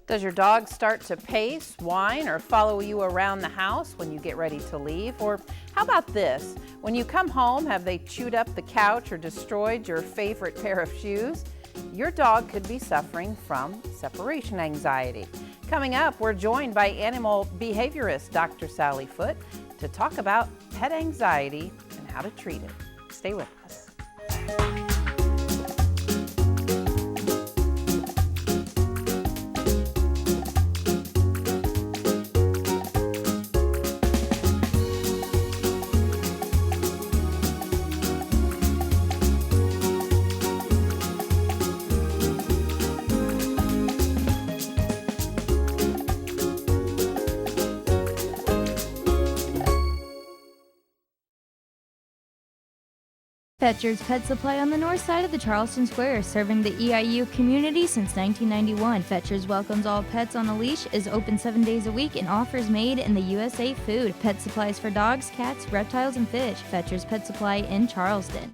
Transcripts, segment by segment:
Does your dog start to pace, whine, or follow you around the house when you get ready to leave? Or how about this? When you come home, have they chewed up the couch or destroyed your favorite pair of shoes? Your dog could be suffering from separation anxiety. Coming up, we're joined by animal behaviorist Dr. Sally Foote to talk about pet anxiety and how to treat it. Stay with us. Fetcher's Pet Supply on the north side of the Charleston Square, serving the EIU community since 1991. Fetcher's welcomes all pets on a leash, is open 7 days a week, and offers made in the USA food. Pet supplies for dogs, cats, reptiles, and fish. Fetcher's Pet Supply in Charleston.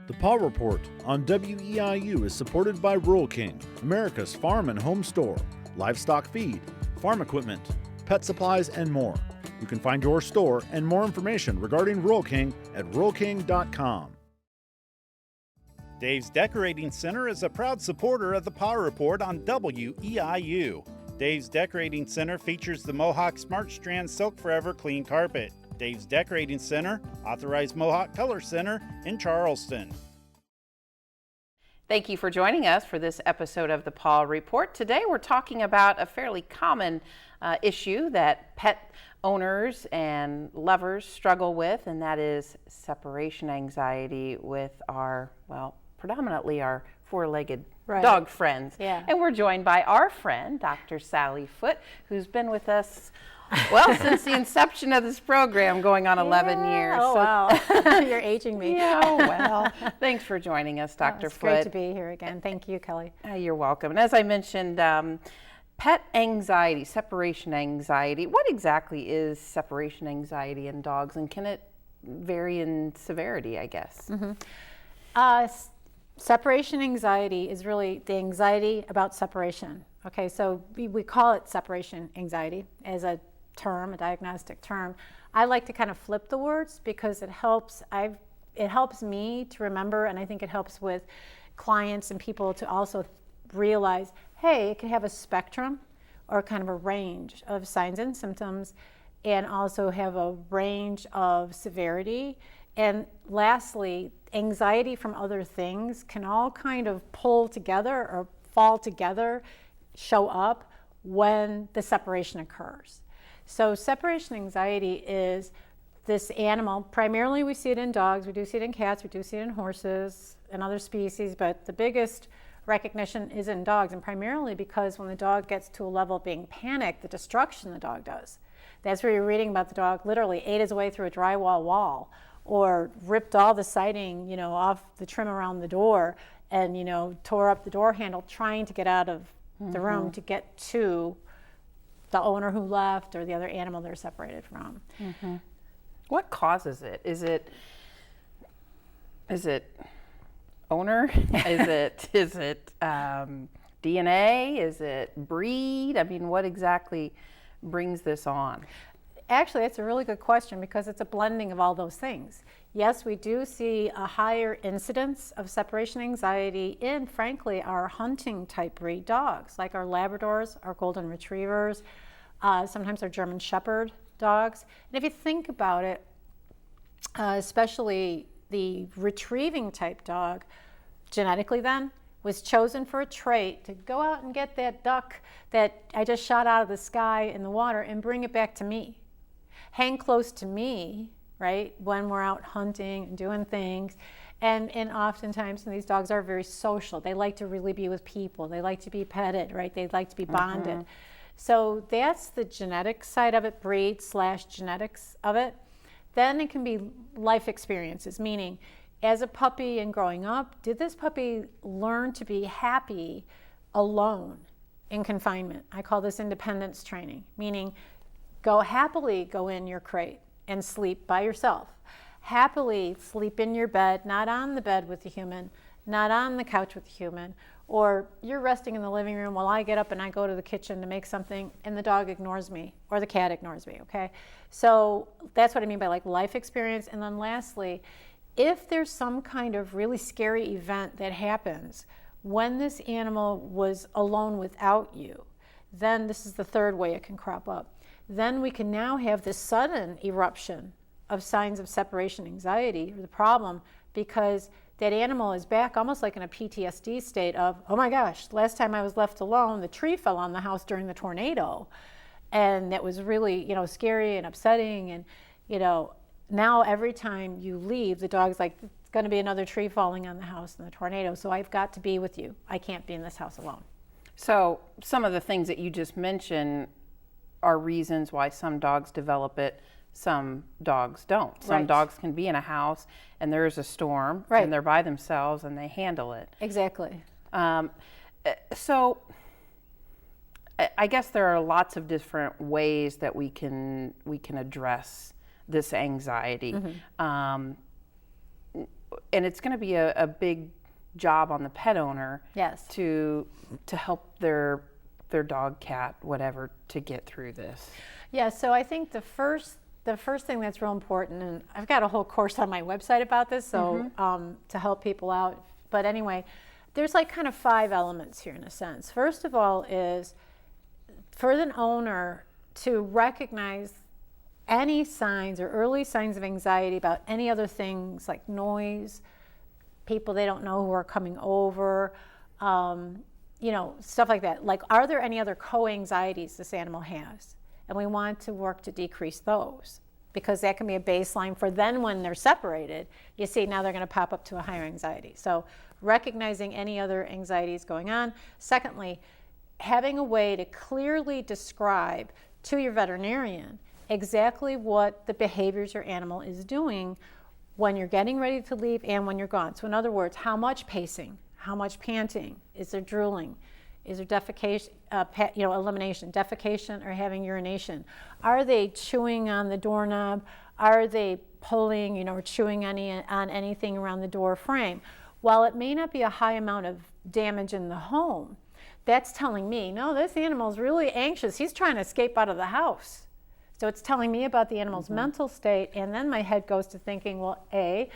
The Paw Report on WEIU is supported by Rural King, America's farm and home store, livestock feed, farm equipment, pet supplies, and more. You can find your store and more information regarding Rural King at ruralking.com. Dave's Decorating Center is a proud supporter of the Paw Report on WEIU. Dave's Decorating Center features the Mohawk Smart Strand Silk Forever Clean Carpet. Dave's Decorating Center, authorized Mohawk Color Center in Charleston. Thank you for joining us for this episode of the Paw Report. Today we're talking about a fairly common issue that pet owners and lovers struggle with, and that is separation anxiety with our, well, predominantly our four-legged dog friends. Yeah. And we're joined by our friend, Dr. Sally Foote, who's been with us, well, since the inception of this program, going on 11 years. Oh, wow. You're aging me. Yeah, well, thanks for joining us, Dr. It's Foote. great to be here again. Thank you, Kelly. You're welcome. And as I mentioned, pet anxiety, separation anxiety. What exactly is separation anxiety in dogs, and can it vary in severity, I guess? Separation anxiety is really the anxiety about separation. Okay, so we call it separation anxiety as a term, a diagnostic term. I like to kind of flip the words because it helps me to remember, and I think it helps with clients and people to also realize, hey, it can have a spectrum or kind of a range of signs and symptoms, and also have a range of severity. And lastly, anxiety from other things can all kind of pull together or fall together, show up when the separation occurs. So separation anxiety is this animal, primarily we see it in dogs, we do see it in cats, we do see it in horses and other species, but the biggest recognition is in dogs, and primarily because when the dog gets to a level of being panicked, the destruction the dog does. That's where you're reading about the dog literally ate his way through a drywall wall, or ripped all the siding, off the trim around the door, and, tore up the door handle trying to get out of the room to get to the owner who left or the other animal they're separated from. What causes it? Is it owner? Is it DNA? Is it breed? I mean, what exactly brings this on? Actually, it's a really good question because it's a blending of all those things. Yes, we do see a higher incidence of separation anxiety in, frankly, our hunting type breed dogs, like our Labradors, our Golden Retrievers, sometimes our German Shepherd dogs. And if you think about it, especially the retrieving type dog, genetically then, was chosen for a trait to go out and get that duck that I just shot out of the sky in the water and bring it back to me. Hang close to me, right, when we're out hunting and doing things. And oftentimes, these dogs are very social. They like to really be with people. They like to be petted, right? They like to be bonded. So that's the genetic side of it, breed/genetics of it. Then it can be life experiences, meaning as a puppy and growing up, did this puppy learn to be happy alone in confinement? I call this independence training, meaning happily go in your crate and sleep by yourself. Happily sleep in your bed, not on the bed with a human, not on the couch with a human, Or you're resting in the living room while I get up and I go to the kitchen to make something and the dog ignores me or the cat ignores me, okay? So that's what I mean by like life experience. And then lastly, if there's some kind of really scary event that happens when this animal was alone without you, then this is the third way it can crop up. Then we can now have this sudden eruption of signs of separation anxiety or the problem, because that animal is back almost like in a PTSD state of, oh my gosh, last time I was left alone, the tree fell on the house during the tornado. And that was really, scary and upsetting. And, now every time you leave, the dog's like, it's going to be another tree falling on the house in the tornado. So I've got to be with you. I can't be in this house alone. So some of the things that you just mentioned are reasons why some dogs develop it, some dogs don't. Some Right. dogs can be in a house and there's a storm Right. and they're by themselves and they handle it. Exactly. So I guess there are lots of different ways that we can address this anxiety. And it's going to be a big job on the pet owner Yes. to help their dog, cat, whatever, to get through this. Yeah, so I think the first thing that's real important, and I've got a whole course on my website about this, so to help people out. But anyway, there's like kind of 5 elements here in a sense. First of all is for an owner to recognize any signs or early signs of anxiety about any other things like noise, people they don't know who are coming over, stuff like that. Like, are there any other co-anxieties this animal has? And we want to work to decrease those, because that can be a baseline for then when they're separated, you see now they're going to pop up to a higher anxiety. So recognizing any other anxieties going on. Secondly, having a way to clearly describe to your veterinarian exactly what the behaviors your animal is doing when you're getting ready to leave and when you're gone. So in other words, how much pacing, how much panting, is there drooling, is there defecation, elimination, defecation or having urination? Are they chewing on the doorknob? Are they pulling, or chewing on anything around the door frame? While it may not be a high amount of damage in the home, that's telling me, no, this animal is really anxious. He's trying to escape out of the house. So it's telling me about the animal's mental state, and then my head goes to thinking, well, A,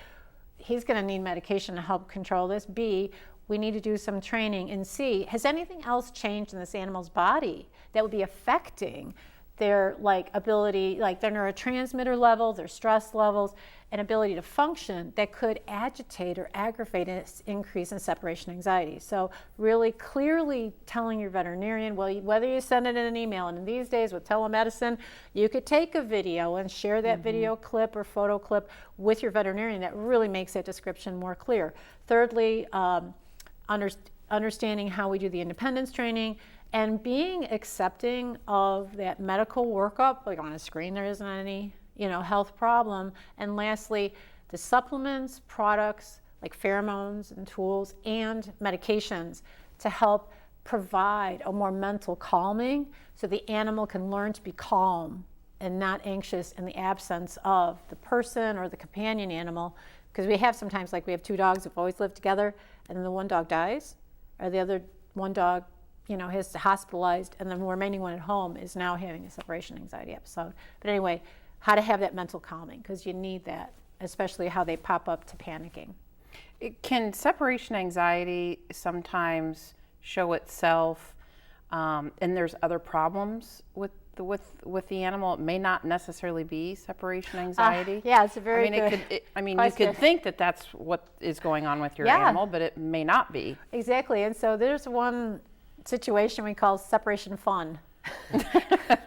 he's going to need medication to help control this. B, we need to do some training. And C, has anything else changed in this animal's body that would be affecting their ability, like their neurotransmitter levels, their stress levels, and ability to function that could agitate or aggravate an increase in separation anxiety? So really clearly telling your veterinarian, well, whether you send it in an email, and in these days with telemedicine, you could take a video and share that video clip or photo clip with your veterinarian. That really makes that description more clear. Thirdly, understanding how we do the independence training and being accepting of that medical workup. Like on a screen, there isn't any health problem. And lastly, the supplements, products like pheromones and tools and medications to help provide a more mental calming so the animal can learn to be calm and not anxious in the absence of the person or the companion animal. Because we have sometimes, like we have 2 dogs who've always lived together, and then the one dog dies, or the other one dog is hospitalized, and the remaining one at home is now having a separation anxiety episode. But anyway, how to have that mental calming, because you need that, especially how they pop up to panicking. Can separation anxiety sometimes show itself, and there's other problems with the animal? It may not necessarily be separation anxiety. Yeah, it's a very good you could think that that's what is going on with your animal, but it may not be. Exactly, and so there's one situation we call separation fun.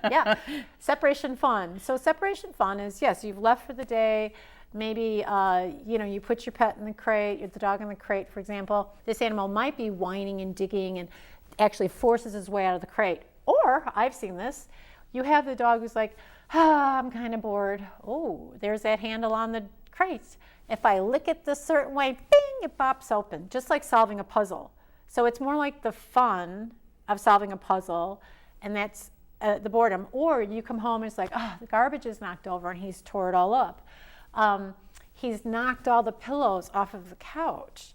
Yeah, separation fun. So separation fun is, yes, you've left for the day. Maybe, you put your pet in the crate, the dog in the crate, for example. This animal might be whining and digging and actually forces his way out of the crate. Or, I've seen this, you have the dog who's like, I'm kind of bored. Oh, there's that handle on the crate. If I lick it this certain way, bing, it pops open, just like solving a puzzle. So it's more like the fun of solving a puzzle, and that's the boredom. Or you come home and it's like, the garbage is knocked over and he's tore it all up. He's knocked all the pillows off of the couch.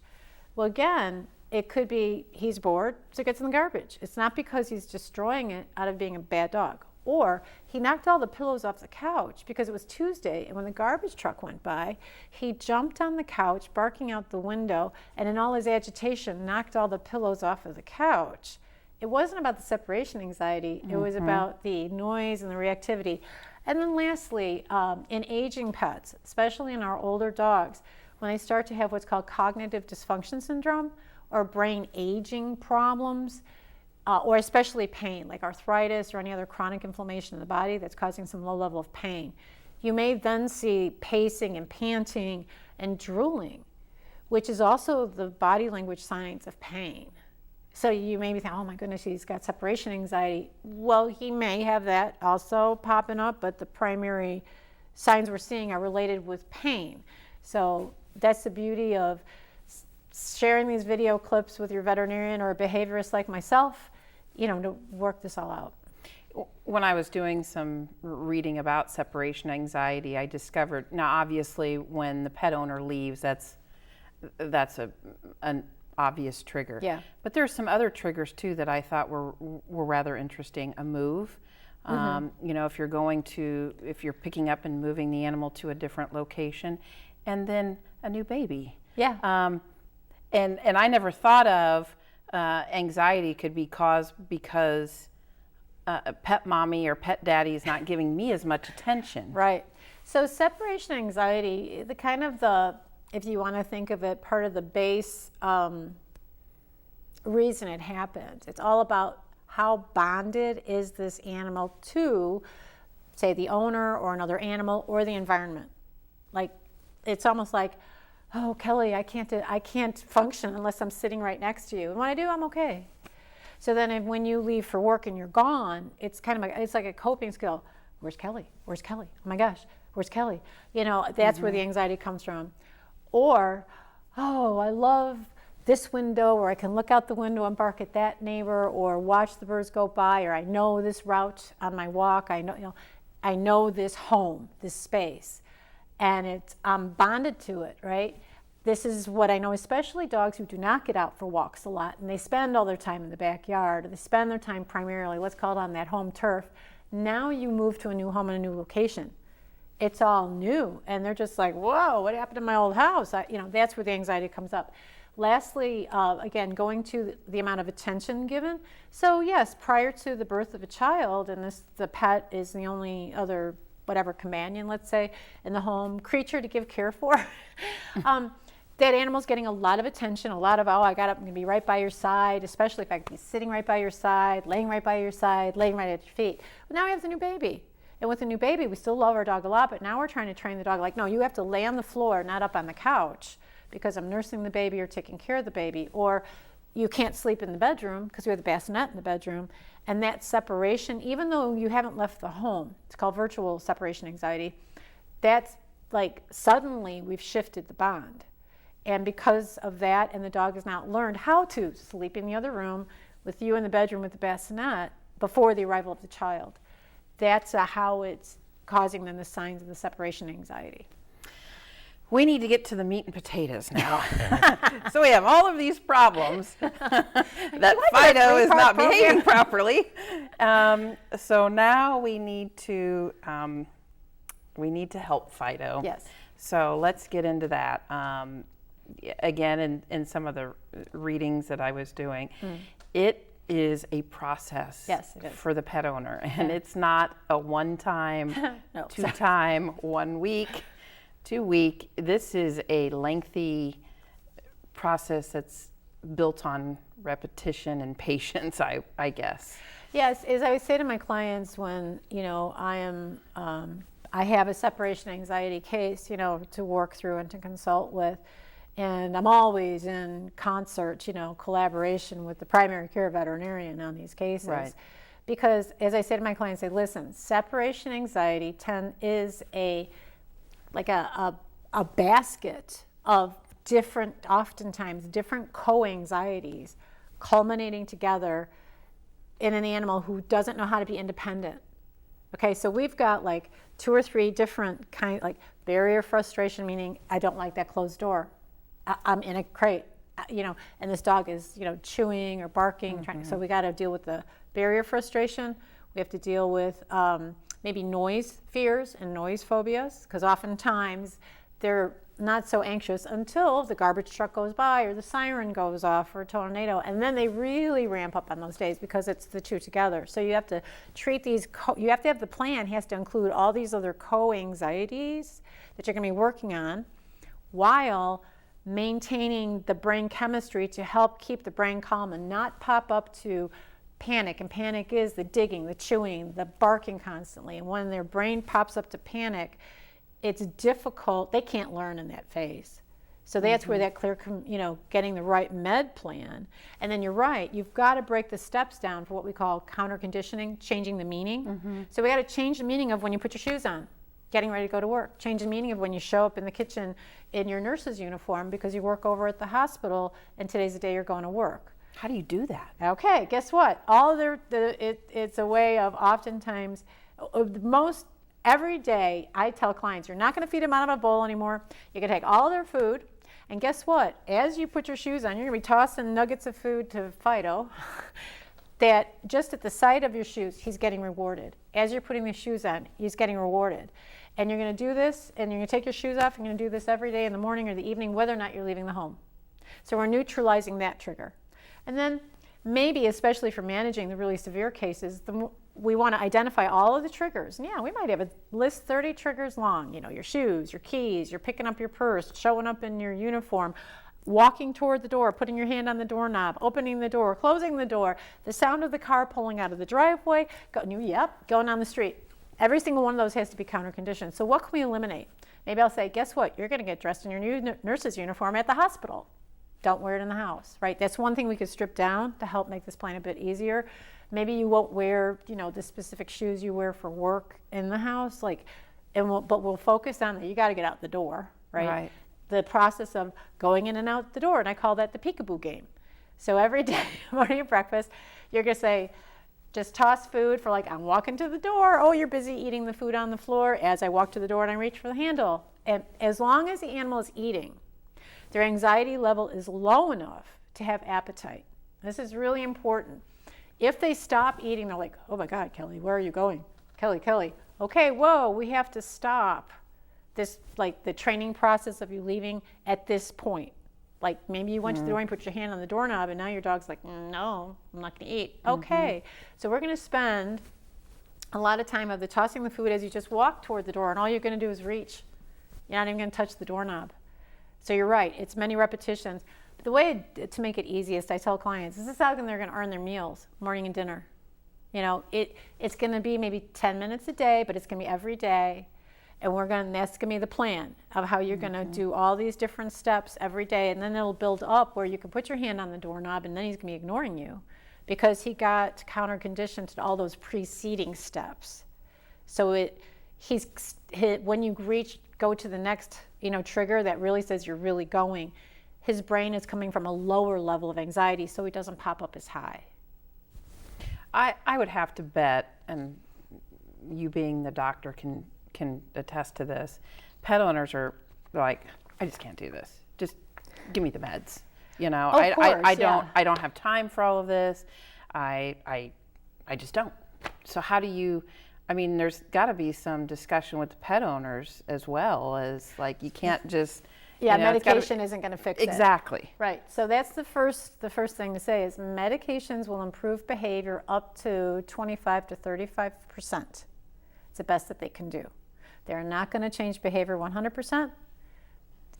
Well, again, it could be he's bored, so it gets in the garbage. It's not because he's destroying it out of being a bad dog. Or he knocked all the pillows off the couch because it was Tuesday, and when the garbage truck went by, he jumped on the couch, barking out the window, and in all his agitation, knocked all the pillows off of the couch. It wasn't about the separation anxiety. It was about the noise and the reactivity. And then lastly, in aging pets, especially in our older dogs, when they start to have what's called cognitive dysfunction syndrome or brain aging problems, or especially pain, like arthritis or any other chronic inflammation in the body that's causing some low level of pain, you may then see pacing and panting and drooling, which is also the body language signs of pain. So you may be thinking, oh my goodness, he's got separation anxiety. Well, he may have that also popping up, but the primary signs we're seeing are related with pain. So that's the beauty of sharing these video clips with your veterinarian or a behaviorist like myself, to work this all out. When I was doing some reading about separation anxiety, I discovered, now obviously when the pet owner leaves, that's an obvious trigger. Yeah. But there's some other triggers too that I thought were rather interesting. A move, if you're picking up and moving the animal to a different location, and then a new baby. Yeah. And I never thought of anxiety could be caused because pet mommy or pet daddy is not giving me as much attention. Right. So separation anxiety, if you want to think of it, part of the base reason it happens. It's all about how bonded is this animal to, say, the owner or another animal or the environment. Like, it's almost like, oh, Kelly, I can't function unless I'm sitting right next to you. And when I do, I'm okay. So then when you leave for work and you're gone, it's like a coping skill. Where's Kelly? Where's Kelly? Oh my gosh, where's Kelly? That's where the anxiety comes from. Or, oh, I love this window, or I can look out the window and bark at that neighbor, or watch the birds go by, or I know this route on my walk. I know this home, this space. And I'm bonded to it, right? This is what I know, especially dogs who do not get out for walks a lot, and they spend all their time in the backyard, or they spend their time primarily, let's call it on that home turf. Now you move to a new home and a new location. It's all new, and they're just like, whoa, what happened to my old house? That's where the anxiety comes up. Lastly, again, going to the amount of attention given. So yes, prior to the birth of a child, and the pet is the only other companion, let's say, in the home, creature to give care for, that animal's getting a lot of attention, a lot of, I'm going to be right by your side, especially if I could be sitting right by your side, laying right by your side, laying right at your feet. But now we have the new baby. And with the new baby, we still love our dog a lot, but now we're trying to train the dog, like, no, you have to lay on the floor, not up on the couch, because I'm nursing the baby or taking care of the baby. Or you can't sleep in the bedroom because we have the bassinet in the bedroom. And that separation, even though you haven't left the home, it's called virtual separation anxiety, that's like suddenly we've shifted the bond. And because of that, and the dog has not learned how to sleep in the other room with you in the bedroom with the bassinet before the arrival of the child. That's how it's causing them the signs of the separation anxiety. We need to get to the meat and potatoes now. So we have all of these problems that Fido is not behaving properly. So now we need to help Fido. Yes. So let's get into that. Again, in some of the readings that I was doing, it is a process. Yes, it is. For the pet owner, and it's not a one-time, No. two-time, 1 week. 2 week. This is a lengthy process that's built on repetition and patience, I guess. Yes, as I say to my clients when, I have a separation anxiety case, to work through and to consult with, and I'm always in concert, collaboration with the primary care veterinarian on these cases. Right. Because as I say to my clients, listen, separation anxiety is a basket of oftentimes different co-anxieties culminating together in an animal who doesn't know how to be independent. Okay, so we've got like 2 or 3 different kinds, like barrier frustration, meaning I don't like that closed door. I'm in a crate. and this dog is, chewing or barking. So we got to deal with the barrier frustration. We have to deal with maybe noise fears and noise phobias, because oftentimes they're not so anxious until the garbage truck goes by or the siren goes off or a tornado, and then they really ramp up on those days because it's the two together. So you have to treat these, you have to have the plan has to include all these other co-anxieties that you're going to be working on while maintaining the brain chemistry to help keep the brain calm and not pop up to panic. And panic is the digging, the chewing, the barking constantly. And when their brain pops up to panic, it's difficult. They can't learn in that phase. So that's where that clear, getting the right med plan. And then you're right, you've got to break the steps down for what we call counter conditioning, changing the meaning. So we got to change the meaning of when you put your shoes on, getting ready to go to work. Change the meaning of when you show up in the kitchen in your nurse's uniform because you work over at the hospital and today's the day you're going to work. How do you do that? Okay, guess what? It's a way of oftentimes, every day I tell clients, you're not going to feed them out of a bowl anymore. You're going to take all their food, and guess what? As you put your shoes on, you're going to be tossing nuggets of food to Fido. That just at the sight of your shoes, he's getting rewarded. As you're putting the shoes on, he's getting rewarded. And you're going to do this, and you're going to take your shoes off, and you're going to do this every day in the morning or the evening, whether or not you're leaving the home. So we're neutralizing that trigger. And then maybe, especially for managing the really severe cases, we want to identify all of the triggers. And yeah, we might have a list 30 triggers long. Your shoes, your keys, you're picking up your purse, showing up in your uniform, walking toward the door, putting your hand on the doorknob, opening the door, closing the door, the sound of the car pulling out of the driveway, going down the street. Every single one of those has to be counter-conditioned. So what can we eliminate? Maybe I'll say, guess what? You're going to get dressed in your new nurse's uniform at the hospital. Don't wear it in the house, right? That's one thing we could strip down to help make this plan a bit easier. Maybe you won't wear, the specific shoes you wear for work in the house, but we'll focus on that. You got to get out the door, right? The process of going in and out the door, and I call that the peekaboo game. So every day, morning at breakfast, you're going to say, just toss food for I'm walking to the door. Oh, you're busy eating the food on the floor. As I walk to the door and I reach for the handle. And as long as the animal is eating, their anxiety level is low enough to have appetite. This is really important. If they stop eating, they're like, oh my God, Kelly, where are you going? Kelly. Okay, whoa, we have to stop this, the training process of you leaving at this point. Maybe you went to the door and put your hand on the doorknob and now your dog's like, no, I'm not gonna eat. Okay, so we're gonna spend a lot of time of the tossing the food as you just walk toward the door, and all you're gonna do is reach. You're not even gonna touch the doorknob. So you're right, it's many repetitions. But the way to make it easiest, I tell clients, this is how they're going to earn their meals, morning and dinner. It's going to be maybe 10 minutes a day, but it's going to be every day. And that's going to be the plan of how you're going to do all these different steps every day. And then it'll build up where you can put your hand on the doorknob and then he's going to be ignoring you because he got counter-conditioned to all those preceding steps. So when you go to the next trigger that really says you're really going, his brain is coming from a lower level of anxiety, so he doesn't pop up as high. I would have to bet, and you being the doctor can attest to this, pet owners are like, I just can't do this. Just give me the meds. I don't have time for all of this. I just don't. So how do you? There's got to be some discussion with the pet owners as well as you can't just. Yeah, medication isn't going to fix it. Exactly. Right. So that's the first thing to say is medications will improve behavior up to 25 to 35%. It's the best that they can do. They're not going to change behavior 100%.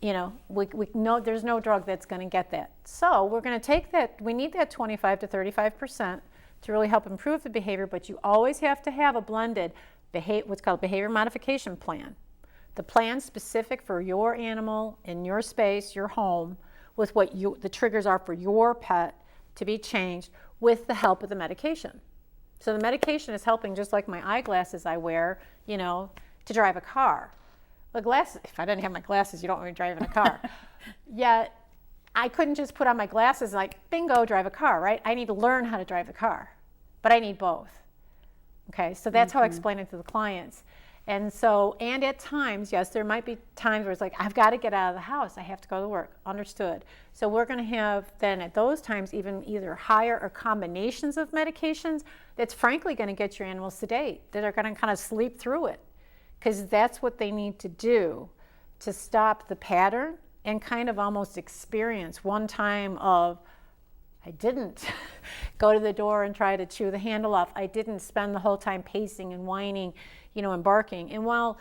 We know there's no drug that's going to get that. So we're going to take that. We need that 25 to 35%. To really help improve the behavior, but you always have to have a blended what's called behavior modification plan. The plan specific for your animal in your space, your home, with what the triggers are for your pet to be changed with the help of the medication. So the medication is helping just like my eyeglasses I wear, to drive a car. The glasses, if I didn't have my glasses, you don't want me driving a car. Yet I couldn't just put on my glasses bingo, drive a car, right? I need to learn how to drive the car, but I need both. Okay, so that's how I explain it to the clients. And so, and at times, yes, there might be times where it's like, I've got to get out of the house. I have to go to work. Understood. So we're going to have then at those times even either higher or combinations of medications that's frankly going to get your animal sedate, that are going to kind of sleep through it, because that's what they need to do to stop the pattern and kind of almost experience one time of, I didn't go to the door and try to chew the handle off. I didn't spend the whole time pacing and whining, and barking. And while,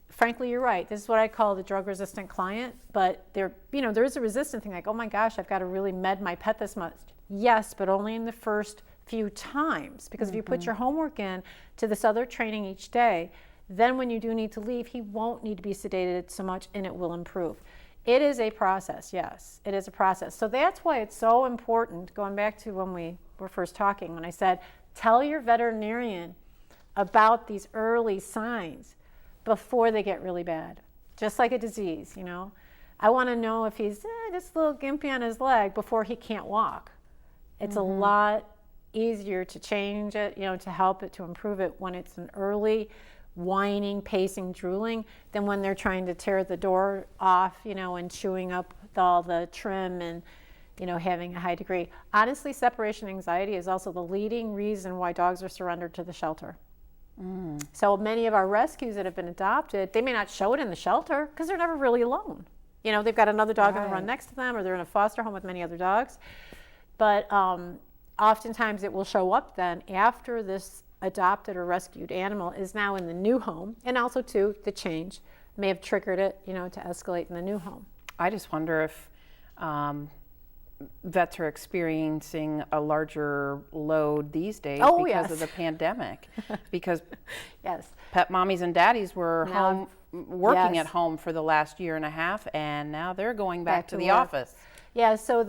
frankly, you're right, this is what I call the drug-resistant client, but there is a resistant thing, like, oh my gosh, I've got to really med my pet this much. Yes, but only in the first few times, because if you put your homework in to this other training each day, then when you do need to leave, he won't need to be sedated so much, and it will improve. It is a process, yes, it is a process. So that's why it's so important, going back to when we were first talking, when I said, tell your veterinarian about these early signs before they get really bad, just like a disease, I want to know if he's just a little gimpy on his leg before he can't walk. It's a lot easier to change it, to help it, to improve it when it's an early whining, pacing, drooling, than when they're trying to tear the door off, and chewing up all the trim and, having a high degree. Honestly, separation anxiety is also the leading reason why dogs are surrendered to the shelter. So many of our rescues that have been adopted, they may not show it in the shelter because they're never really alone. They've got another dog in the run next to them, or they're in a foster home with many other dogs. But oftentimes it will show up then after this adopted or rescued animal is now in the new home, and also too, the change may have triggered it, to escalate in the new home. I just wonder if vets are experiencing a larger load these days because of the pandemic. Because pet mommies and daddies were home working at home for the last year and a half, and now they're going back to the office. Yeah, so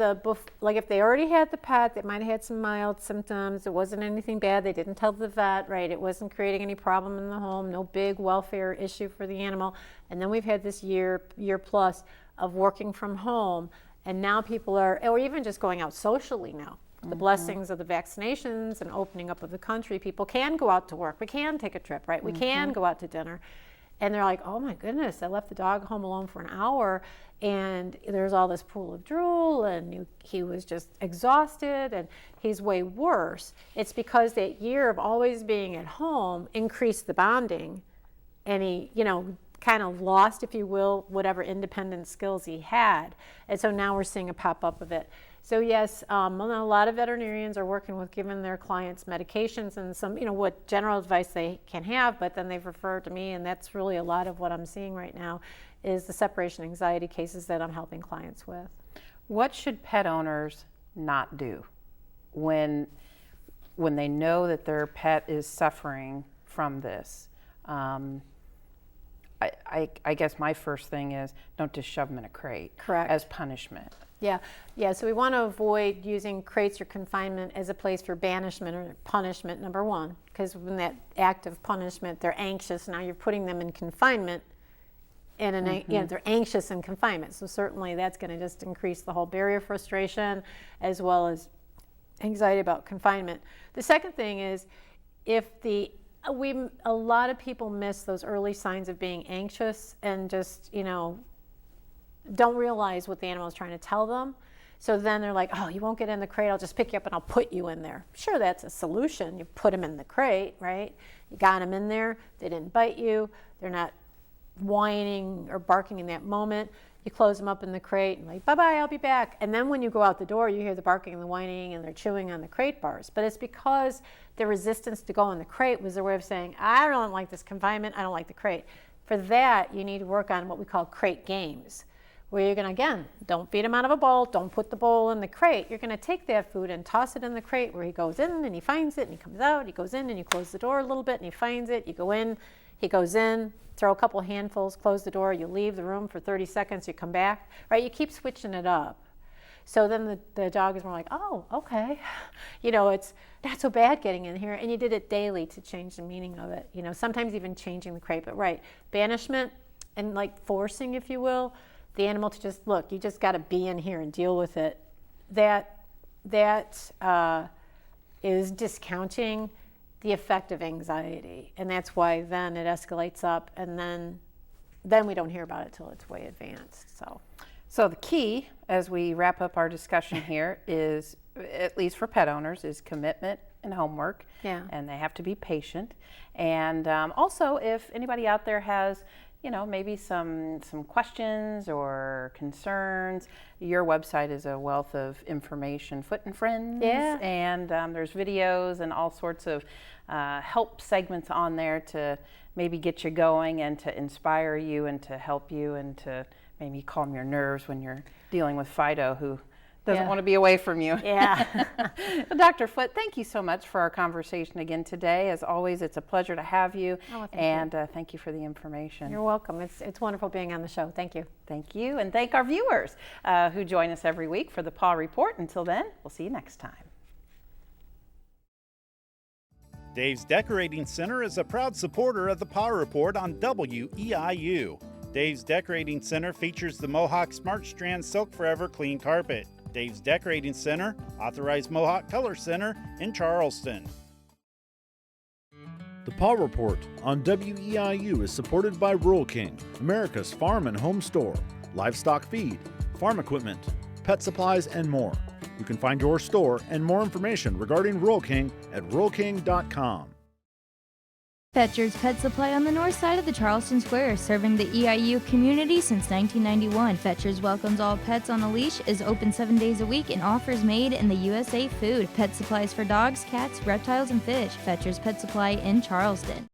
if they already had the pet, they might have had some mild symptoms. It wasn't anything bad. They didn't tell the vet, right? It wasn't creating any problem in the home, no big welfare issue for the animal. And then we've had this year plus of working from home. And now people are, or even just going out socially now. The blessings of the vaccinations and opening up of the country, people can go out to work. We can take a trip, right? We can go out to dinner. And they're like, oh my goodness, I left the dog home alone for an hour, and there's all this pool of drool, and he was just exhausted, and he's way worse. It's because that year of always being at home increased the bonding, and he, kind of lost, if you will, whatever independent skills he had. And so now we're seeing a pop-up of it. So yes, a lot of veterinarians are working with giving their clients medications and some, what general advice they can have, but then they've referred to me, and that's really a lot of what I'm seeing right now is the separation anxiety cases that I'm helping clients with. What should pet owners not do when they know that their pet is suffering from this? I guess my first thing is don't just shove them in a crate. Correct. As punishment. Yeah. So we want to avoid using crates or confinement as a place for banishment or punishment, number one, because when that act of punishment, they're anxious. Now you're putting them in confinement, and they're anxious in confinement. So certainly that's going to just increase the whole barrier frustration as well as anxiety about confinement. The second thing is a lot of people miss those early signs of being anxious and just, don't realize what the animal is trying to tell them. So then they're like, oh, you won't get in the crate, I'll just pick you up and I'll put you in there. Sure, that's a solution. You put them in the crate, right? You got them in there, they didn't bite you, they're not whining or barking in that moment. You close them up in the crate and like, bye-bye, I'll be back. And then when you go out the door, you hear the barking and the whining and they're chewing on the crate bars. But it's because the resistance to go in the crate was their way of saying, I don't like this confinement, I don't like the crate. For that, you need to work on what we call crate games, where you're going to, again, don't feed him out of a bowl, don't put the bowl in the crate. You're going to take that food and toss it in the crate where he goes in and he finds it and he comes out, he goes in and you close the door a little bit and he finds it, you go in, he goes in, throw a couple handfuls, close the door, you leave the room for 30 seconds, you come back, right? You keep switching it up. So then the dog is more like, oh, okay. It's not so bad getting in here. And you did it daily to change the meaning of it. Sometimes even changing the crate. But right, banishment and like forcing, if you will, the animal to just, look, you just got to be in here and deal with it. That is discounting the effect of anxiety. And that's why then it escalates up, and then we don't hear about it till it's way advanced. So the key, as we wrap up our discussion here, is, at least for pet owners, is commitment and homework. Yeah. And they have to be patient. And also, if anybody out there has, maybe some questions or concerns, your website is a wealth of information, Foote and Friends. Yeah. And there's videos and all sorts of help segments on there to maybe get you going and to inspire you and to help you and to maybe calm your nerves when you're dealing with Fido, who doesn't want to be away from you. Yeah. Well, Dr. Foote, thank you so much for our conversation again today. As always, it's a pleasure to have you. Oh, thank and thank you for the information. You're welcome. It's wonderful being on the show. Thank you. Thank you. And thank our viewers who join us every week for the Paw Report. Until then, we'll see you next time. Dave's Decorating Center is a proud supporter of the Paw Report on WEIU. Dave's Decorating Center features the Mohawk Smart Strand Silk Forever Clean Carpet. Dave's Decorating Center, authorized Mohawk Color Center in Charleston. The Paw Report on WEIU is supported by Rural King, America's farm and home store, livestock feed, farm equipment, pet supplies, and more. You can find your store and more information regarding Rural King at ruralking.com. Fetcher's Pet Supply on the north side of the Charleston Square, serving the EIU community since 1991. Fetcher's welcomes all pets on a leash, is open 7 days a week, and offers made in the USA food. Pet supplies for dogs, cats, reptiles, and fish. Fetcher's Pet Supply in Charleston.